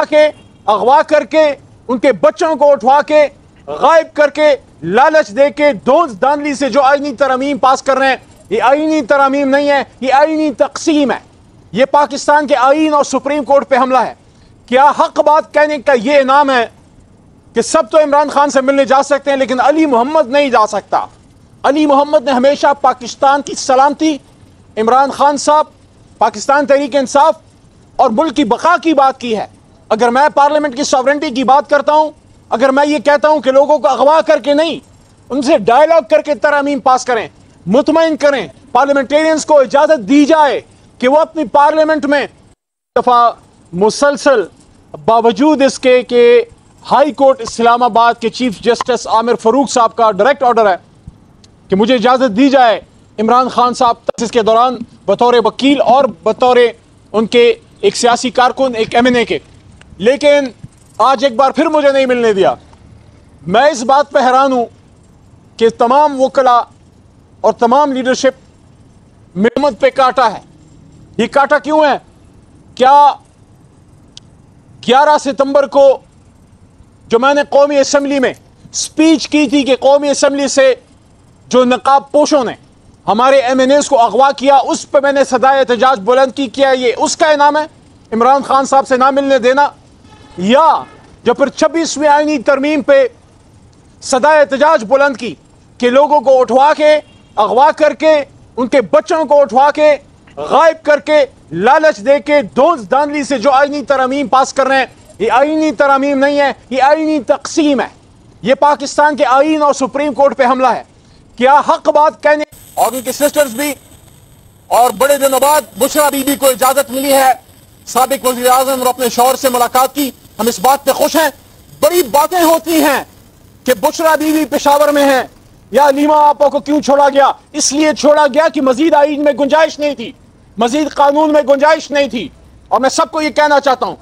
کے اغوا کر کے ان کے بچوں کو اٹھوا کے غائب کر کے لالچ دے کے دونس دانلی سے جو آئینی ترامیم پاس کر رہے ہیں، یہ آئینی ترامیم نہیں ہے، یہ آئینی تقسیم ہے، یہ پاکستان کے آئین اور سپریم کورٹ پہ حملہ ہے۔ کیا حق بات کہنے کا یہ انعام ہے کہ سب تو عمران خان سے ملنے جا سکتے ہیں لیکن علی محمد نہیں جا سکتا؟ علی محمد نے ہمیشہ پاکستان کی سلامتی، عمران خان صاحب، پاکستان تحریک انصاف اور ملک کی بقا کی بات کی ہے۔ اگر میں پارلیمنٹ کی ساورنٹی کی بات کرتا ہوں، اگر میں یہ کہتا ہوں کہ لوگوں کو اغوا کر کے نہیں، ان سے ڈائیلاگ کر کے ترامیم پاس کریں، مطمئن کریں، پارلیمنٹیرینز کو اجازت دی جائے کہ وہ اپنی پارلیمنٹ میں دفعہ مسلسل باوجود اس کے کہ ہائی کورٹ اسلام آباد کے چیف جسٹس عامر فاروق صاحب کا ڈائریکٹ آرڈر ہے کہ مجھے اجازت دی جائے عمران خان صاحب تجسس کے دوران بطور وکیل اور بطور ان کے ایک سیاسی کارکن، ایک ایم این اے کے، لیکن آج ایک بار پھر مجھے نہیں ملنے دیا۔ میں اس بات پہ حیران ہوں کہ تمام وکلاء اور تمام لیڈرشپ محمد پہ کاٹا ہے۔ یہ کاٹا کیوں ہے؟ کیا 11 ستمبر کو جو میں نے قومی اسمبلی میں سپیچ کی تھی کہ قومی اسمبلی سے جو نقاب پوشوں نے ہمارے ایم این ایز کو اغوا کیا، اس پہ میں نے صدائے احتجاج بلند کی، کیا یہ اس کا انعام ہے عمران خان صاحب سے نہ ملنے دینا؟ یا جو پھر 26ویں آئینی ترمیم پہ صدائے احتجاج بلند کی کہ لوگوں کو اٹھوا کے اغوا کر کے ان کے بچوں کو اٹھوا کے غائب کر کے لالچ دے کے دونس دانلی سے جو آئینی ترامیم پاس کر رہے ہیں، یہ آئینی ترامیم نہیں ہے، یہ آئینی تقسیم ہے، یہ پاکستان کے آئین اور سپریم کورٹ پہ حملہ ہے۔ کیا حق بات کہنے اور ان کے سسٹرز بھی، اور بڑے دنوں بعد بشرا بی بی کو اجازت ملی ہے سابق وزیر اعظم اور اپنے شوہر سے ملاقات کی، ہم اس بات پہ خوش ہیں۔ بڑی باتیں ہوتی ہیں کہ بشرا بی بی پشاور میں ہیں یا علیمہ آپا کو کیوں چھوڑا گیا؟ اس لیے چھوڑا گیا کہ مزید آئین میں گنجائش نہیں تھی، مزید قانون میں گنجائش نہیں تھی۔ اور میں سب کو یہ کہنا چاہتا ہوں،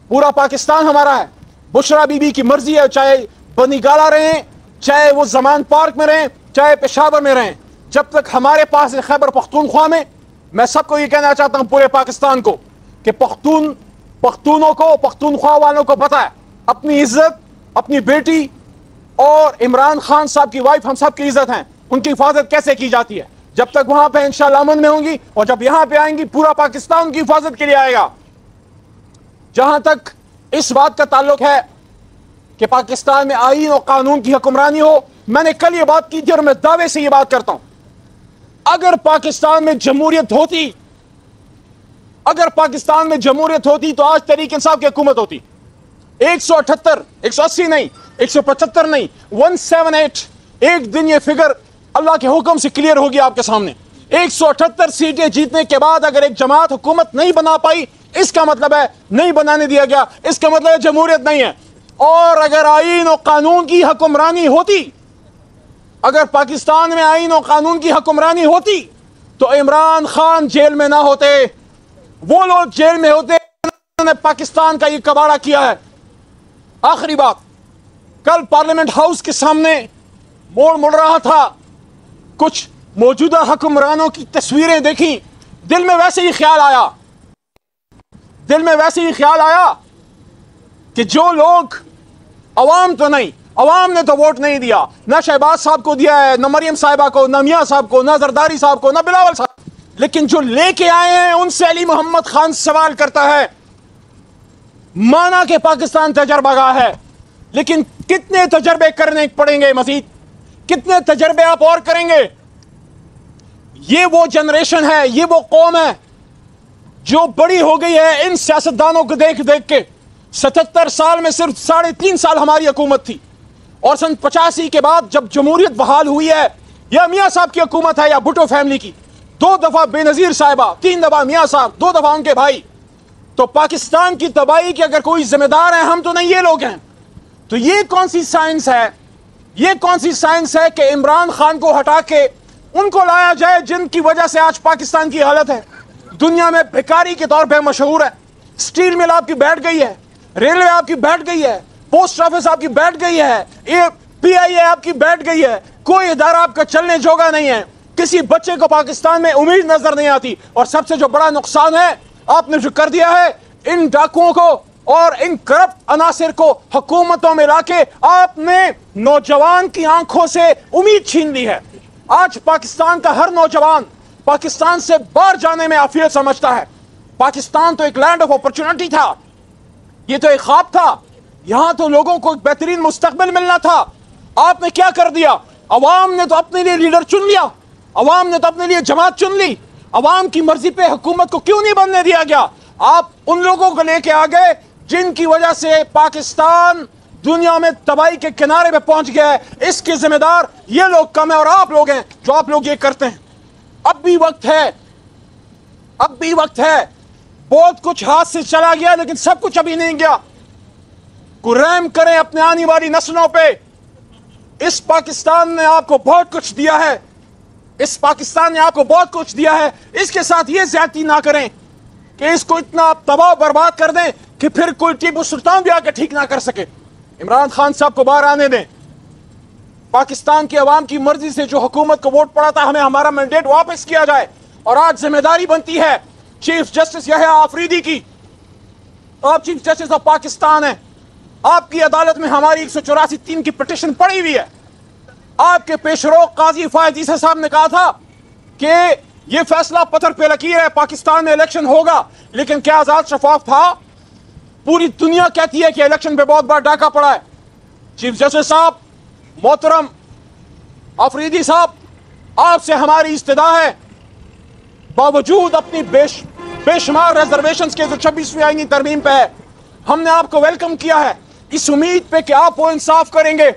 پورا پاکستان ہمارا ہے، بشرا بی بی کی مرضی ہے، چاہے بنی گالا رہیں، چاہے وہ زمان پارک میں رہیں، چاہے پشاور میں رہیں، جب تک ہمارے پاس خیبر پختونخوا میں سب کو یہ کہنا چاہتا ہوں پورے پاکستان کو کہ پختونوں کو، پختونخوا والوں کو پتہ ہے اپنی عزت، اپنی بیٹی اور عمران خان صاحب کی وائف ہم سب کی عزت ہیں، ان کی حفاظت کیسے کی جاتی ہے۔ جب تک وہاں پہ انشاءاللہ امن میں ہوں گی اور جب یہاں پہ آئیں گی پورا پاکستان ان کی حفاظت کے لیے آئے گا۔ جہاں تک اس بات کا تعلق ہے کہ پاکستان میں آئین اور قانون کی حکمرانی ہو، میں نے کل یہ بات کی تھی اور میں دعوے سے یہ بات کرتا ہوں، اگر پاکستان میں جمہوریت ہوتی، اگر پاکستان میں جمہوریت ہوتی تو آج تحریک انصاف کی حکومت ہوتی۔ 178، 180 نہیں، 175 نہیں، 178، ایک دن یہ فگر اللہ کے حکم سے کلیئر ہوگی آپ کے سامنے۔ 178 سیٹیں جیتنے کے بعد اگر ایک جماعت حکومت نہیں بنا پائی، اس کا مطلب ہے نہیں بنانے دیا گیا، اس کا مطلب ہے جمہوریت نہیں ہے۔ اور اگر آئین و قانون کی حکمرانی ہوتی، اگر پاکستان میں آئین و قانون کی حکمرانی ہوتی تو عمران خان جیل میں نہ ہوتے، وہ لوگ جیل میں ہوتے جنہوں نے پاکستان کا یہ کباڑہ کیا ہے۔ آخری بات، کل پارلیمنٹ ہاؤس کے سامنے مڑ رہا تھا، کچھ موجودہ حکمرانوں کی تصویریں دیکھیں، دل میں ویسے ہی خیال آیا کہ جو لوگ عوام تو نہیں، عوام نے تو ووٹ نہیں دیا، نہ شہباز صاحب کو دیا ہے، نہ مریم صاحبہ کو، نہ میاں صاحب کو، نہ زرداری صاحب کو، نہ بلاول صاحب، لیکن جو لے کے آئے ہیں ان سے علی محمد خان سوال کرتا ہے۔ مانا کہ پاکستان تجربہ گاہ ہے، لیکن کتنے تجربے کرنے پڑیں گے مزید؟ کتنے تجربے آپ اور کریں گے؟ یہ وہ جنریشن ہے، یہ وہ قوم ہے جو بڑی ہو گئی ہے ان سیاستدانوں کو دیکھ دیکھ کے۔ 77 سال میں صرف 3.5 سال ہماری حکومت تھی، اور سن 85 کے بعد جب جمہوریت بحال ہوئی ہے، یا میاں صاحب کی حکومت ہے یا بھٹو فیملی کی، 2 دفعہ بے نظیر صاحبہ، 3 دفعہ میاں صاحب، 2 دفعہ ان کے بھائی، تو پاکستان کی تباہی کے اگر کوئی ذمہ دار ہیں ہم تو نہیں، یہ لوگ ہیں۔ تو یہ کون سی سائنس ہے؟ یہ کون سی سائنس ہے کہ عمران خان کو ہٹا کے ان کو لایا جائے جن کی وجہ سے آج پاکستان کی حالت ہے؟ دنیا میں بھکاری کے طور پہ مشہور ہے، سٹیل مل آپ کی بیٹھ گئی ہے، ریلوے آپ کی بیٹھ گئی ہے، پوسٹ آفس آپ کی بیٹھ گئی ہے، پی آئی اے آپ کی بیٹھ گئی ہے، کوئی ادارہ آپ کا چلنے جوگا نہیں ہے، کسی بچے کو پاکستان میں امید نظر نہیں آتی۔ اور سب سے جو بڑا نقصان ہے آپ نے جو کر دیا ہے، ان ڈاکوؤں کو اور ان کرپٹ عناصر کو حکومتوں میں لا کے آپ نے نوجوان کی آنکھوں سے امید چھین لی ہے۔ آج پاکستان کا ہر نوجوان پاکستان سے باہر جانے میں افیل سمجھتا ہے۔ پاکستان تو ایک لینڈ آف اپرچونٹی تھا، یہ تو ایک خواب تھا، یہاں تو لوگوں کو ایک بہترین مستقبل ملنا تھا۔ آپ نے کیا کر دیا؟ عوام نے تو اپنے لیے لیڈر چن لیا، عوام نے تو اپنے لیے جماعت چن لی، عوام کی مرضی پہ حکومت کو کیوں نہیں بننے دیا گیا؟ آپ ان لوگوں کو لے کے آ گئے جن کی وجہ سے پاکستان دنیا میں تباہی کے کنارے پہ پہنچ گیا ہے۔ اس کے ذمہ دار یہ لوگ کم ہیں اور آپ لوگ ہیں جو آپ لوگ یہ کرتے ہیں۔ اب بھی وقت ہے، اب بھی وقت ہے، بہت کچھ ہاتھ سے چلا گیا لیکن سب کچھ ابھی نہیں گیا۔ کوئی رحم کریں اپنے آنے والی نسلوں پہ۔ اس پاکستان نے آپ کو بہت کچھ دیا ہے، اس پاکستان نے آپ کو بہت کچھ دیا ہے، اس کے ساتھ یہ زیادتی نہ کریں کہ اس کو اتنا تباہ برباد کر دیں کہ پھر کوئی ٹیپو سلطان بھی آ کے ٹھیک نہ کر سکے۔ عمران خان صاحب کو باہر آنے دیں، پاکستان کی عوام کی مرضی سے جو حکومت کو ووٹ پڑا تھا ہمیں ہمارا مینڈیٹ واپس کیا جائے، اور آج ذمہ داری بنتی ہے چیف جسٹس یحییٰ آفریدی کی۔ آپ چیف جسٹس آف پاکستان ہیں، آپ کی عدالت میں ہماری 184(3) کی پٹیشن پڑی ہوئی ہے۔ آپ کے پیشرو قاضی فائز عیسیٰ صاحب نے کہا تھا کہ یہ فیصلہ پتھر پہ لکیر ہے، پاکستان میں الیکشن ہوگا، لیکن کیا آزاد شفاف تھا؟ پوری دنیا کہتی ہے کہ الیکشن پہ بہت بڑا ڈاکہ پڑا ہے۔ چیف جسٹس صاحب، محترم آفریدی صاحب، آپ سے ہماری استدعا ہے، باوجود اپنی بے شمار ریزرویشنز کے جو 26ویں آئینی ترمیم پہ ہے، ہم نے آپ کو ویلکم کیا ہے اس امید پہ کہ آپ وہ انصاف کریں گے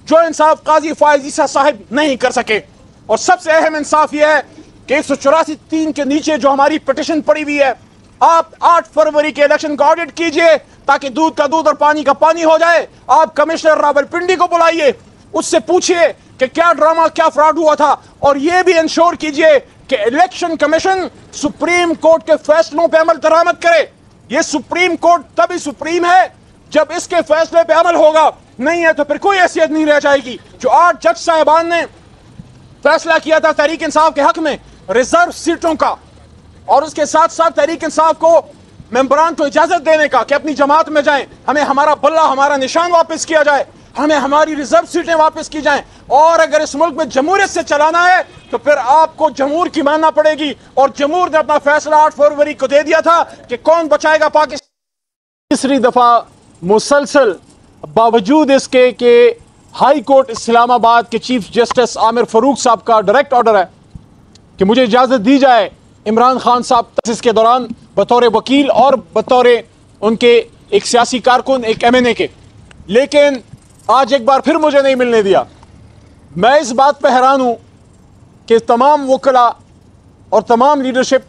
جو انصاف قاضی فائز عیسیٰ صاحب نہیں کر سکے۔ اور سب سے اہم انصاف یہ ہے کہ 184(3) کے نیچے جو ہماری پٹیشن پڑی ہوئی ہے، آپ 8 فروری کے الیکشن کا آڈٹ کیجئے تاکہ دودھ کا دودھ اور پانی کا پانی ہو جائے۔ آپ کمشنر راولپنڈی کو بلائیے، اس سے پوچھئے کہ کیا ڈرامہ، کیا فراڈ ہوا تھا، اور یہ بھی انشور کیجئے کہ الیکشن کمیشن سپریم کورٹ کے فیصلوں پہ عمل درآمد کرے۔ یہ سپریم کورٹ تبھی سپریم ہے جب اس کے فیصلے پہ عمل ہوگا، نہیں ہے تو پھر کوئی حیثیت نہیں رہ جائے گی۔ جو 8 جج صاحبان نے فیصلہ کیا تھا تحریک انصاف کے حق میں ریزرو سیٹوں کا، اور اس کے ساتھ ساتھ تحریک انصاف کو ممبران کو اجازت دینے کا کہ اپنی جماعت میں جائیں، ہمیں ہمارا بلہ، ہمارا نشان واپس کیا جائے، ہمیں ہماری ریزرو سیٹیں واپس کی جائیں، اور اگر اس ملک میں جمہوریت سے چلانا ہے تو پھر آپ کو جمہور کی ماننا پڑے گی۔ اور جمہور نے اپنا فیصلہ 8 فروری کو دے دیا تھا کہ کون بچائے گا پاکستان۔ تیسری دفعہ مسلسل باوجود اس کے کہ ہائی کورٹ اسلام آباد کے چیف جسٹس عامر فاروق صاحب کا ڈائریکٹ آرڈر ہے کہ مجھے اجازت دی جائے عمران خان صاحب تجسس کے دوران بطور وکیل اور بطور ان کے ایک سیاسی کارکن، ایک MNA کے، لیکن آج ایک بار پھر مجھے نہیں ملنے دیا۔ میں اس بات پہ حیران ہوں کہ تمام وکلاء اور تمام لیڈرشپ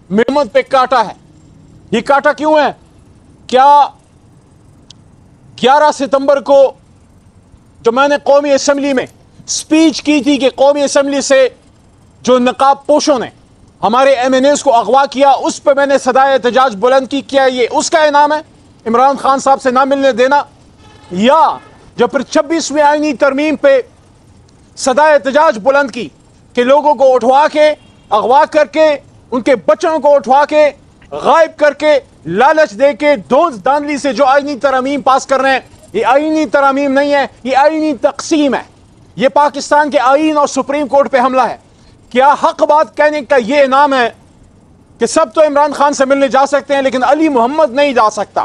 محمد پہ کاٹا ہے۔ یہ کاٹا کیوں ہے؟ کیا 11 ستمبر کو جو میں نے قومی اسمبلی میں سپیچ کی تھی کہ قومی اسمبلی سے جو نقاب پوشوں نے ہمارے MNAs کو اغوا کیا، اس پہ میں نے صدائے احتجاج بلند کی، کیا یہ اس کا انعام ہے عمران خان صاحب سے نہ ملنے دینا؟ یا جو پھر 26ویں آئینی ترمیم پہ صدائے احتجاج بلند کی کہ لوگوں کو اٹھوا کے، اغوا کر کے، ان کے بچوں کو اٹھوا کے، غائب کر کے، لالچ دے کے، دھوند دھاندلی سے جو آئینی ترامیم پاس کر رہے ہیں، یہ آئینی ترامیم نہیں ہے، یہ آئینی تقسیم ہے۔ یہ پاکستان کے آئین اور سپریم کورٹ پہ حملہ ہے۔ کیا حق بات کہنے کا یہ انعام ہے کہ سب تو عمران خان سے ملنے جا سکتے ہیں لیکن علی محمد نہیں جا سکتا؟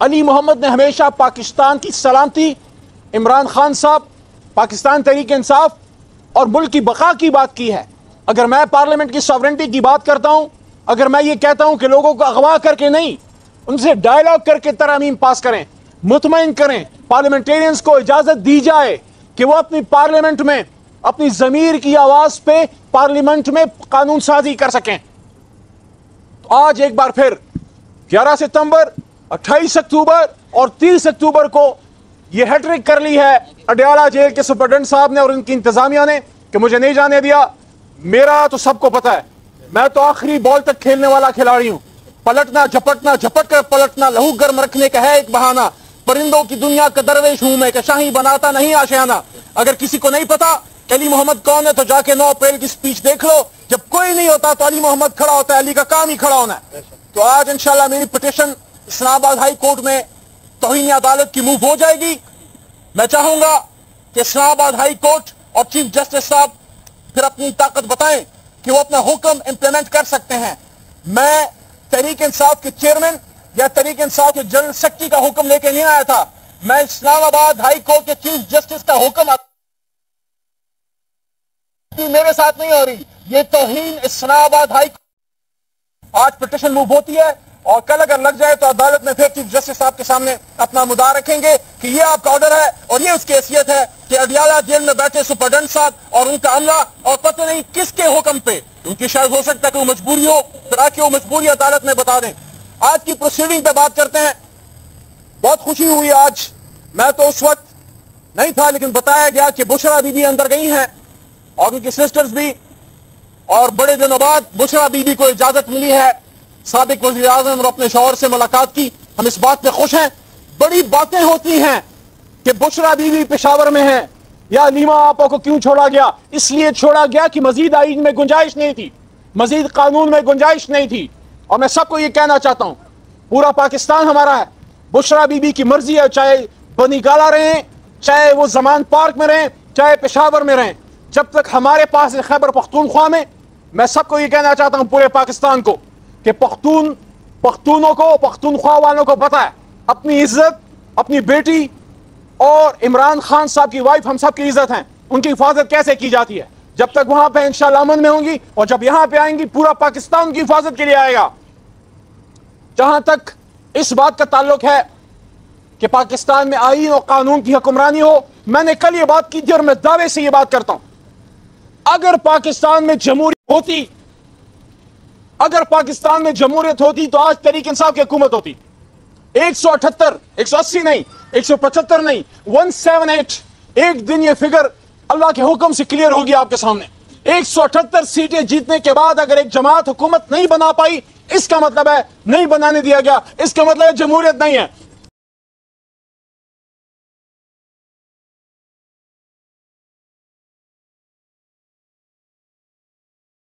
علی محمد نے ہمیشہ پاکستان کی سلامتی، عمران خان صاحب، پاکستان تحریک انصاف اور ملک کی بقا کی بات کی ہے۔ اگر میں پارلیمنٹ کی ساورنٹی کی بات کرتا ہوں، اگر میں یہ کہتا ہوں کہ لوگوں کو اغوا کر کے نہیں، ان سے ڈائیلاگ کر کے ترامیم پاس کریں، مطمئن کریں، پارلیمنٹیرینز کو اجازت دی جائے کہ وہ اپنی پارلیمنٹ میں اپنی ضمیر کی آواز پہ پارلیمنٹ میں قانون سازی کر سکیں۔ تو آج ایک بار پھر 11 ستمبر، 28 اکتوبر اور 30 اکتوبر کو یہ ہیٹرک کر لی ہے اڈیالہ جیل کے سپرڈنٹ صاحب نے اور ان کی انتظامیہ نے کہ مجھے نہیں جانے دیا۔ میرا تو سب کو پتا ہے، میں تو آخری بال تک کھیلنے والا کھلاڑی ہوں۔ پلٹنا جھپٹنا، جھپٹ کر پلٹنا لہو گرم رکھنے کا ہے ایک بہانہ۔ پرندوں کی دنیا کا درویش ہوں میں کہ شاہی بناتا نہیں آشیانہ۔ اگر کسی کو نہیں پتا کہ علی محمد کون ہے تو جا کے 9 اپریل کی سپیچ دیکھ لو۔ جب کوئی نہیں ہوتا تو علی محمد کھڑا ہوتا ہے، علی کا کام ہی کھڑا ہونا ہے۔ تو آج انشاءاللہ میری پٹیشن اسلام آباد ہائی کورٹ میں توہین عدالت کی موو ہو جائے گی. میں چاہوں گا کہ اسلام آباد ہائی کورٹ اور چیف جسٹس صاحب پھر اپنی طاقت بتائیں کہ وہ اپنا حکم امپلیمنٹ کر سکتے ہیں. میں تحریک انصاف کے چیئرمین یا تحریک انصاف کے جنرل سیکرٹری کا حکم لے کے نہیں آیا تھا. میں اسلام آباد ہائی کورٹ کے چیف جسٹس کا حکم میرے ساتھ نہیں ہو رہی. یہ توہین اسلام آباد ہائی کورٹ. آج پٹیشن موو ہوتی ہے اور کل اگر لگ جائے تو عدالت میں پھر چیف جسٹس صاحب کے سامنے اپنا مدعا رکھیں گے کہ یہ آپ کا آرڈر ہے اور یہ اس کی حیثیت ہے کہ اڈیالہ جیل میں بیٹھے سپرڈنٹ صاحب اور ان کا عملہ اور پتہ نہیں کس کے حکم پہ ان کی شاید ہو سکتا ہے کہ وہ مجبوری ہو پھر آ کے وہ مجبوری عدالت میں بتا دیں. آج کی پروسیڈنگ پہ بات کرتے ہیں. بہت خوشی ہوئی آج. میں تو اس وقت نہیں تھا لیکن بتایا گیا کہ بشرا بی بی اندر گئی ہیں اور ان کی سسٹرز بھی, اور بڑے دنوں بعد بشرا بی بی کو اجازت ملی ہے سابق وزیر اعظم اور اپنے شوہر سے ملاقات کی. ہم اس بات پہ خوش ہیں. بڑی باتیں ہوتی ہیں کہ بشرا بی بی پشاور میں ہیں یا لیما آپا کو کیوں چھوڑا گیا. اس لیے چھوڑا گیا کہ مزید آئین میں گنجائش نہیں تھی, مزید قانون میں گنجائش نہیں تھی. اور میں سب کو یہ کہنا چاہتا ہوں پورا پاکستان ہمارا ہے. بشرا بی بی کی مرضی ہے, چاہے بنی گالا رہیں, چاہے وہ زمان پارک میں رہیں, چاہے پشاور میں رہیں. جب تک ہمارے پاس خیبر پختونخوا میں سب کو یہ کہنا چاہتا ہوں پورے پاکستان کو کہ پختونوں کو, پختونخوا والوں کو پتہ ہے اپنی عزت, اپنی بیٹی اور عمران خان صاحب کی وائف ہم سب کی عزت ہیں, ان کی حفاظت کیسے کی جاتی ہے. جب تک وہاں پہ انشاءاللہ امن میں ہوں گی اور جب یہاں پہ آئیں گی پورا پاکستان کی حفاظت کے لیے آئے گا. جہاں تک اس بات کا تعلق ہے کہ پاکستان میں آئین اور قانون کی حکمرانی ہو, میں نے کل یہ بات کی تھی اور میں دعوے سے یہ بات کرتا ہوں, اگر پاکستان میں جمہوریت ہوتی, اگر پاکستان میں جمہوریت ہوتی تو آج تحریک انصاف کی حکومت ہوتی. 178 180 نہیں, 175 نہیں, 178. ایک دن یہ فگر اللہ کے حکم سے کلیئر ہوگی آپ کے سامنے. 178 سیٹیں جیتنے کے بعد اگر ایک جماعت حکومت نہیں بنا پائی, اس کا مطلب ہے نہیں بنانے دیا گیا, اس کا مطلب ہے جمہوریت نہیں ہے.